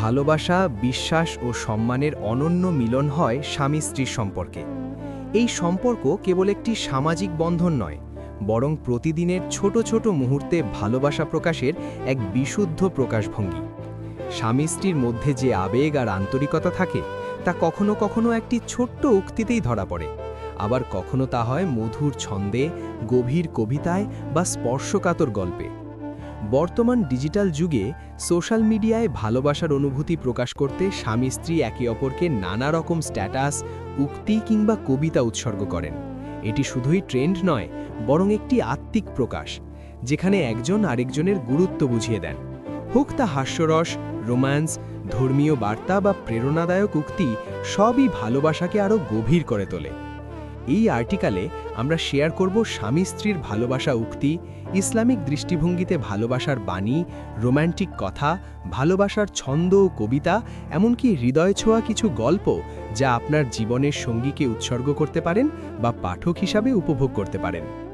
ভালোবাসা, বিশ্বাস ও সম্মানের অনন্য মিলন হয় স্বামী-স্ত্রীর সম্পর্কে। এই সম্পর্ক কেবল একটি সামাজিক বন্ধন নয়, বরং প্রতিদিনের ছোট ছোট মুহূর্তে ভালোবাসা প্রকাশের এক বিশুদ্ধ প্রকাশভঙ্গি। স্বামী-স্ত্রীর মধ্যে যে আবেগ আর আন্তরিকতা থাকে, তা কখনো কখনো একটি ছোট্ট উক্তিতেই ধরা পড়ে, আবার কখনো তা হয় মধুর ছন্দে, গভীর কবিতায় বা স্পর্শকাতর গল্পে। বর্তমান ডিজিটাল যুগে সোশ্যাল মিডিয়ায় ভালোবাসার অনুভূতি প্রকাশ করতে স্বামী-স্ত্রী একে অপরকে নানা রকম স্ট্যাটাস, উক্তি কিংবা কবিতা উৎসর্গ করেন। এটি শুধুই ট্রেন্ড নয়, বরং একটি আত্মিক প্রকাশ, যেখানে একজন আরেকজনের গুরুত্ব বুঝিয়ে দেন। হোক তা হাস্যরস, রোম্যান্স, ধর্মীয় বার্তা বা প্রেরণাদায়ক উক্তি, সবই ভালোবাসাকে আরও গভীর করে তোলে। এই আর্টিকেলে আমরা শেয়ার করব স্বামী-স্ত্রীর ভালোবাসা উক্তি, ইসলামিক দৃষ্টিভঙ্গিতে ভালোবাসার বাণী, রোম্যান্টিক কথা, ভালোবাসার ছন্দ ও কবিতা, এমনকি হৃদয় ছোঁয়া কিছু গল্প, যা আপনার জীবনের সঙ্গীকে উৎসর্গ করতে পারেন বা পাঠক হিসাবে উপভোগ করতে পারেন।